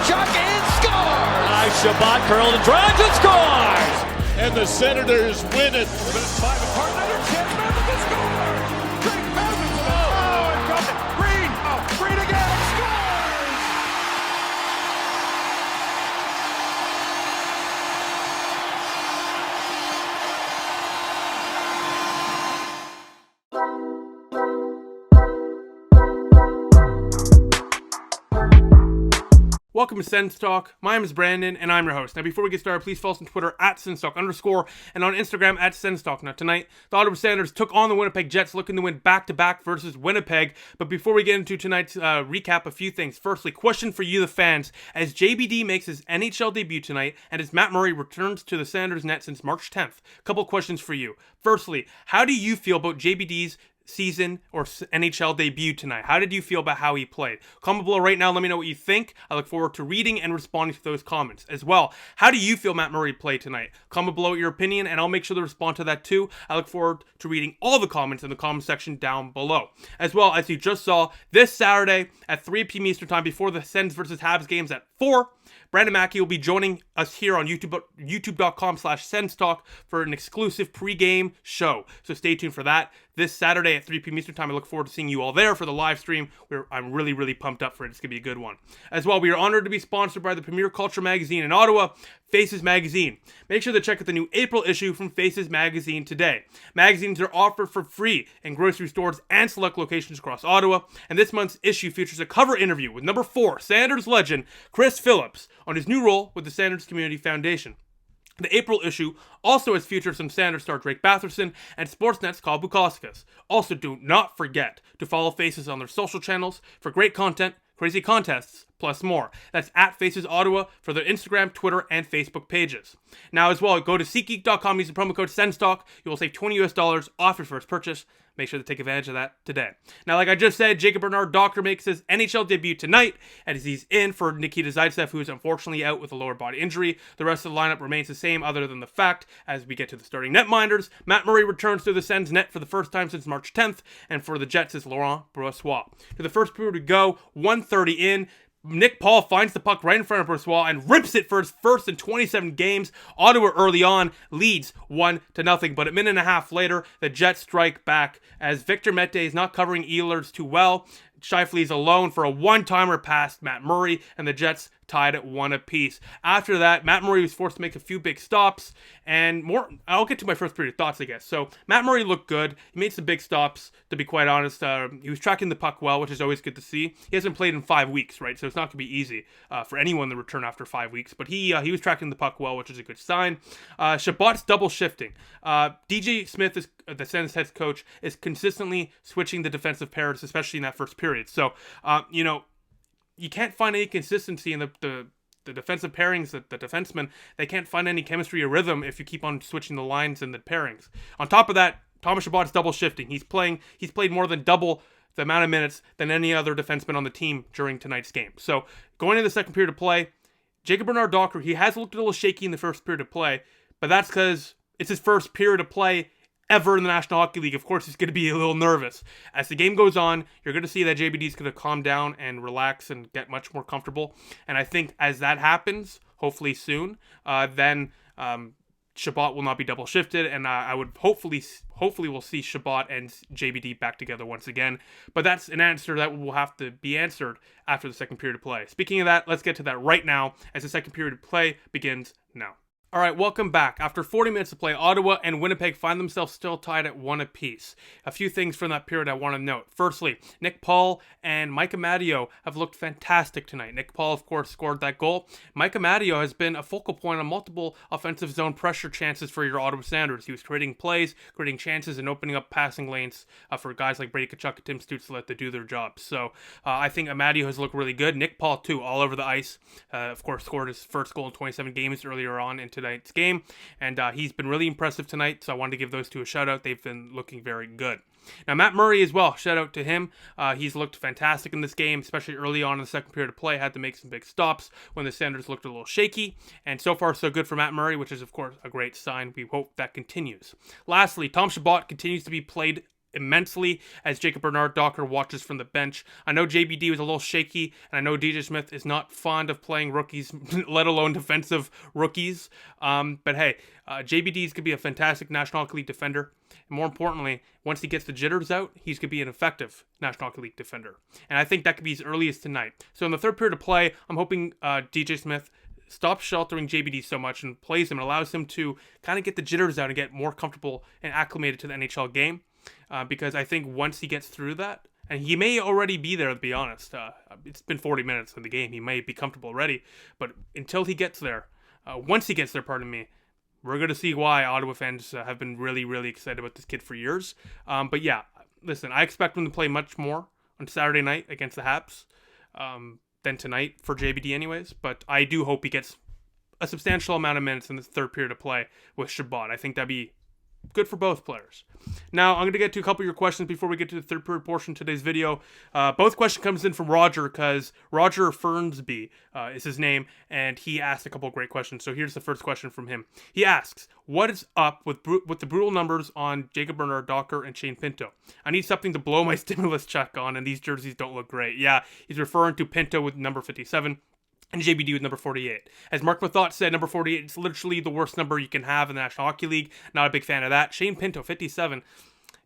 shot and scores! Nice Shabbat curled and drives and scores! And the Senators win it. Five apart, another chance, Madison scores! Great Madison! Oh, and got it! Green! Oh, Green again! Scores! Welcome to SENS Talk. My name is Brandon, and I'm your host. Now, before we get started, please follow us on Twitter at @SensTalk_ and on Instagram at SensTalk. Now, tonight, the Ottawa Senators took on the Winnipeg Jets, looking to win back-to-back versus Winnipeg. But before we get into tonight's recap, a few things. Firstly, question for you, the fans. As JBD makes his NHL debut tonight, and as Matt Murray returns to the Senators net since March 10th, a couple questions for you. Firstly, how do you feel about JBD's season or NHL debut tonight? How did you feel about how he played? Comment below right now, let me know what you think. I look forward to reading and responding to those comments. As well, how do you feel Matt Murray played tonight? Comment below your opinion and I'll make sure to respond to that too. I look forward to reading all the comments in the comment section down below. As well, as you just saw, this Saturday at 3 p.m. Eastern Time before the Sens versus Habs games at 4, Brandon Maki will be joining us here on youtube.com/SensTalk for an exclusive pre-game show. So stay tuned for that this Saturday at 3 p.m. Eastern Time. I look forward to seeing you all there for the live stream. I'm really, really pumped up for it. It's going to be a good one. As well, we are honored to be sponsored by the premier culture magazine in Ottawa, Faces Magazine. Make sure to check out the new April issue from Faces Magazine today. Magazines are offered for free in grocery stores and select locations across Ottawa. And this month's issue features a cover interview with number 4 Sanders legend Chris Phillips on his new role with the Sanders Community Foundation. The April issue also has features from Sanders star Drake Batherson and Sportsnet's Kyle Bukauskas. Also, do not forget to follow Faces on their social channels for great content, crazy contests, plus more. That's at Faces Ottawa for their Instagram, Twitter, and Facebook pages. Now, as well, go to SeatGeek.com, use the promo code SENSTALK. You will save $20 off your first purchase. Make sure to take advantage of that today. Now, like I just said, Jacob Bernard-Dockers makes his NHL debut tonight, as he's in for Nikita Zaitsev, who is unfortunately out with a lower body injury. The rest of the lineup remains the same, other than the fact, as we get to the starting netminders, Matt Murray returns to the Sens net for the first time since March 10th, and for the Jets is Laurent Brossoit. To the first period we go, 1:30 in. Nick Paul finds the puck right in front of Brossoit and rips it for his first in 27 games. Ottawa early on leads 1-0, but a minute and a half later, the Jets strike back as Victor Mete is not covering Ehlers too well. Scheifele's alone for a one-timer past Matt Murray, and the Jets tied at 1 apiece. After that, Matt Murray was forced to make a few big stops, and more. I'll get to my first period thoughts, I guess. So, Matt Murray looked good. He made some big stops, to be quite honest. He was tracking the puck well, which is always good to see. He hasn't played in 5 weeks, right? So, it's not going to be easy for anyone to return after 5 weeks, but he was tracking the puck well, which is a good sign. Shabbat's double shifting. DJ Smith, is the Sens head coach, is consistently switching the defensive pairs, especially in that first period. So, you can't find any consistency in the defensive pairings, the defensemen. They can't find any chemistry or rhythm if you keep on switching the lines and the pairings. On top of that, Thomas Chabot's double shifting. He's played more than double the amount of minutes than any other defenseman on the team during tonight's game. So, going into the second period of play, Jacob Bernard-Dockers, he has looked a little shaky in the first period of play, but that's because it's his first period of play ever in the National Hockey League. Of course, he's going to be a little nervous. As the game goes on, you're going to see that JBD is going to calm down and relax and get much more comfortable. And I think as that happens, hopefully soon, then Chabot will not be double shifted, and I would hopefully we'll see Chabot and JBD back together once again. But that's an answer that will have to be answered after the second period of play. Speaking of that, let's get to that right now as the second period of play begins now. All right, welcome back. After 40 minutes of play, Ottawa and Winnipeg find themselves still tied at 1 apiece. A few things from that period I want to note. Firstly, Nick Paul and Mike Amadio have looked fantastic tonight. Nick Paul, of course, scored that goal. Mike Amadio has been a focal point on multiple offensive zone pressure chances for your Ottawa Senators. He was creating plays, creating chances, and opening up passing lanes for guys like Brady Tkachuk and Tim Stützle to do their jobs. So I think Amadio has looked really good. Nick Paul, too, all over the ice. Of course, scored his first goal in 27 games earlier on in tonight's game, and he's been really impressive tonight, so I wanted to give those two a shout out. They've been looking very good. Now, Matt Murray as well, shout out to him. He's looked fantastic in this game, especially early on in the second period of play. Had to make some big stops when the Senators looked a little shaky, and so far so good for Matt Murray, which is of course a great sign. We hope that continues. Lastly, Tom Chabot continues to be played immensely as Jacob Bernard-Dockers watches from the bench. I know JBD was a little shaky, and I know DJ Smith is not fond of playing rookies, let alone defensive rookies. But hey, JBD is going to be a fantastic National Hockey League defender. And more importantly, once he gets the jitters out, he's going to be an effective National Hockey League defender. And I think that could be as early as tonight. So in the third period of play, I'm hoping DJ Smith stops sheltering JBD so much and plays him and allows him to kind of get the jitters out and get more comfortable and acclimated to the NHL game. Because I think once he gets through that, and he may already be there, to be honest. It's been 40 minutes in the game. He may be comfortable already. But until he gets there, once he gets there, we're going to see why Ottawa fans have been really, really excited about this kid for years. But yeah, listen, I expect him to play much more on Saturday night against the Habs than tonight for JBD anyways. But I do hope he gets a substantial amount of minutes in the third period of play with Chabot. I think that'd be good for both players. Now, I'm going to get to a couple of your questions before we get to the third period portion of today's video. Both question comes in from Roger, because Roger Fernsby is his name, and he asked a couple of great questions. So here's the first question from him. He asks, what is up with the brutal numbers on Jacob Bernard-Dockers and Shane Pinto? I need something to blow my stimulus check on, and these jerseys don't look great. Yeah, he's referring to Pinto with number 57. And JBD with number 48. As Mark Mathot said, number 48 is literally the worst number you can have in the National Hockey League. Not a big fan of that. Shane Pinto, 57.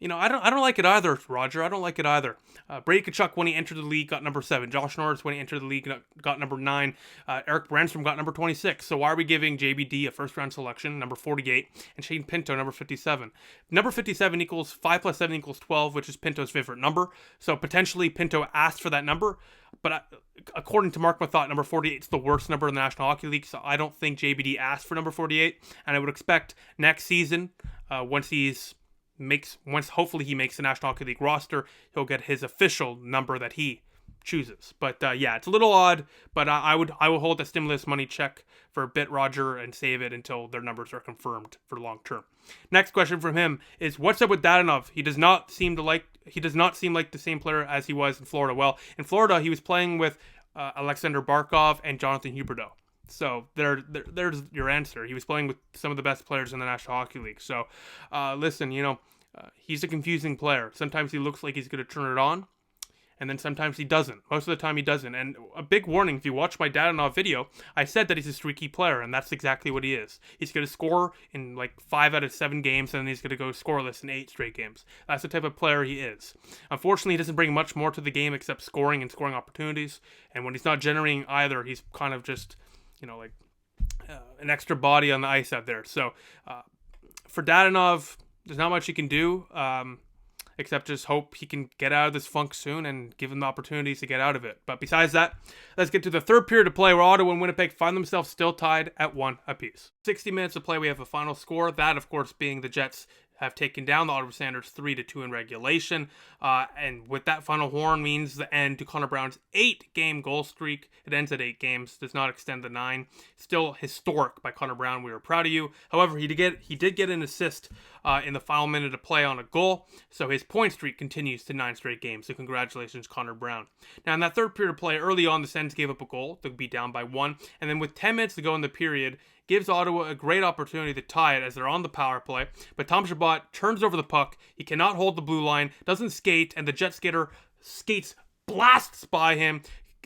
I don't like it either, Roger. I don't like it either. Brady Tkachuk, when he entered the league, got number 7. Josh Norris, when he entered the league, got number 9. Eric Brandstrom got number 26. So why are we giving JBD a first-round selection, number 48, and Shane Pinto, number 57? Number 57 equals 5 plus 7 equals 12, which is Pinto's favorite number. So potentially Pinto asked for that number. But according to Mark Mathot, number 48 is the worst number in the National Hockey League. So I don't think JBD asked for number 48. And I would expect next season, once hopefully he makes the National Hockey League roster, he'll get his official number that he chooses. But yeah, it's a little odd, but I will hold the stimulus money check for a bit, Roger, and save it until their numbers are confirmed for long term. Next question from him is, what's up with Dadonov? He does not seem like the same player as he was in Florida. Well, in Florida, he was playing with Alexander Barkov and Jonathan Huberdeau. So there's your answer. He was playing with some of the best players in the National Hockey League. So listen, he's a confusing player. Sometimes he looks like he's going to turn it on, and then sometimes he doesn't. Most of the time he doesn't. And a big warning, if you watch my Dadonov video, I said that he's a streaky player, and that's exactly what he is. He's going to score in like 5 out of 7 games, and then he's going to go scoreless in 8 straight games. That's the type of player he is. Unfortunately, he doesn't bring much more to the game except scoring and scoring opportunities. And when he's not generating either, he's kind of just, an extra body on the ice out there. So for Dadonov, there's not much he can do, except just hope he can get out of this funk soon and give him the opportunities to get out of it. But besides that, let's get to the third period of play, where Ottawa and Winnipeg find themselves still tied at 1 apiece. 60 minutes of play, we have a final score. That, of course, being the Jets have taken down the Ottawa Senators 3-2 in regulation. And with that final horn means the end to Connor Brown's 8-game goal streak. It ends at 8 games, does not extend to 9. Still historic by Connor Brown. We were proud of you. However, he did get an assist in the final minute of play on a goal. So his point streak continues to 9 straight games. So congratulations, Connor Brown. Now in that third period of play, early on, the Sens gave up a goal to be down by 1. And then with 10 minutes to go in the period, gives Ottawa a great opportunity to tie it as they're on the power play. But Tom Chabot turns over the puck. He cannot hold the blue line, doesn't skate, and the Jet skater blasts by him,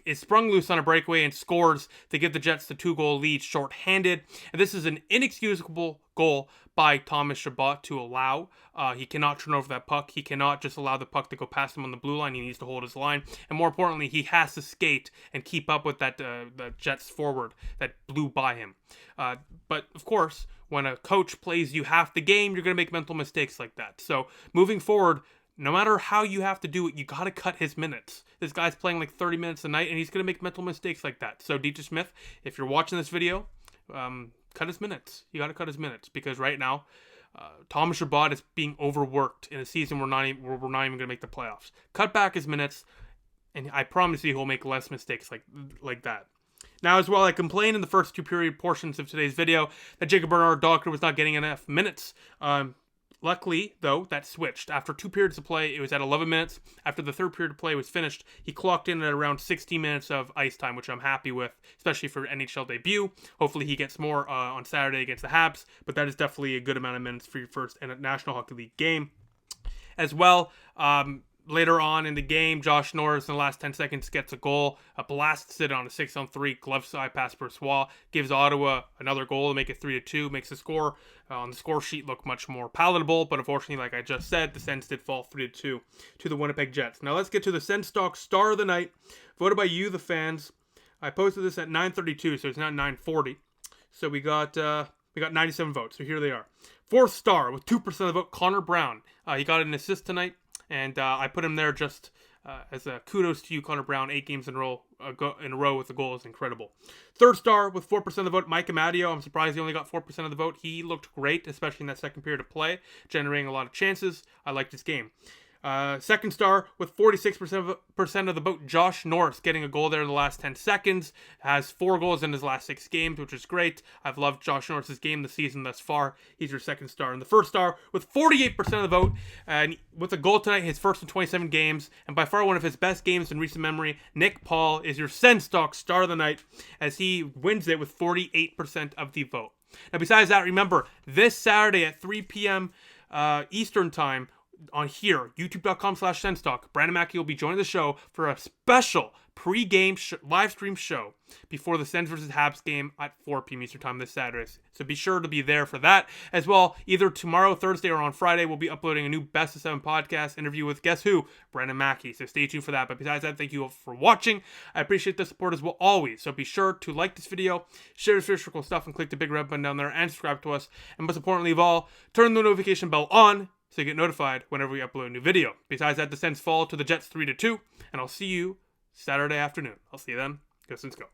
is sprung loose on a breakaway, and scores to give the Jets the 2-goal lead short-handed. And this is an inexcusable goal by Thomas Chabot to allow. He cannot turn over that puck. He cannot just allow the puck to go past him on the blue line. He needs to hold his line. And more importantly, he has to skate and keep up with that the Jets forward that blew by him. But of course, when a coach plays you half the game, you're going to make mental mistakes like that. So moving forward, no matter how you have to do it, you got to cut his minutes. This guy's playing like 30 minutes a night, and he's going to make mental mistakes like that. So DJ Smith, if you're watching this video, cut his minutes. You got to cut his minutes, because right now, Thomas Chabot is being overworked in a season where we're not even going to make the playoffs. Cut back his minutes, and I promise you he'll make less mistakes like that. Now, as well, I complained in the first 2 period portions of today's video that Jacob Bernard-Dockers was not getting enough minutes. Luckily, though, that switched. After 2 periods of play, it was at 11 minutes. After the third period of play was finished, he clocked in at around 60 minutes of ice time, which I'm happy with, especially for NHL debut. Hopefully he gets more on Saturday against the Habs, but that is definitely a good amount of minutes for your first National Hockey League game. As well, later on in the game, Josh Norris in the last 10 seconds gets a goal, blasts it on a 6-on-3 glove side pass per Swa, gives Ottawa another goal to make it 3-2, makes the score on the score sheet look much more palatable, but unfortunately, like I just said, the Sens did fall 3-2 to the Winnipeg Jets. Now let's get to the Sens Stock Star of the Night, voted by you, the fans. I posted this at 9:32, so it's not 9:40. So we got 97 votes, so here they are. Fourth star with 2% of the vote, Connor Brown. He got an assist tonight. And I put him there just as a kudos to you, Connor Brown. 8 games in a row with a goal is incredible. Third star with 4% of the vote, Mike Amadio. I'm surprised he only got 4% of the vote. He looked great, especially in that second period of play, generating a lot of chances. I liked his game. Second star with 46% of the vote, Josh Norris, getting a goal there in the last 10 seconds. Has 4 goals in his last 6 games, which is great. I've loved Josh Norris's game this season thus far. He's your second star. And the first star with 48% of the vote, and with a goal tonight, his first in 27 games, and by far one of his best games in recent memory, Nick Paul is your Sens Stock Star of the Night, as he wins it with 48% of the vote. Now, besides that, remember, this Saturday at 3 p.m. Eastern Time, on here, youtube.com/SensTalk, Brandon Maki will be joining the show for a special pre-game live stream show before the Sens vs. Habs game at 4 p.m. Eastern Time this Saturday. So be sure to be there for that. As well, either tomorrow, Thursday, or on Friday, we'll be uploading a new Best of 7 podcast interview with guess who? Brandon Maki. So stay tuned for that. But besides that, thank you all for watching. I appreciate the support as well always. So be sure to like this video, share this circle stuff, and click the big red button down there and subscribe to us. And most importantly of all, turn the notification bell on so you get notified whenever we upload a new video. Besides that, the Sens fall to the Jets 3-2, and I'll see you Saturday afternoon. I'll see you then. Go Sens go.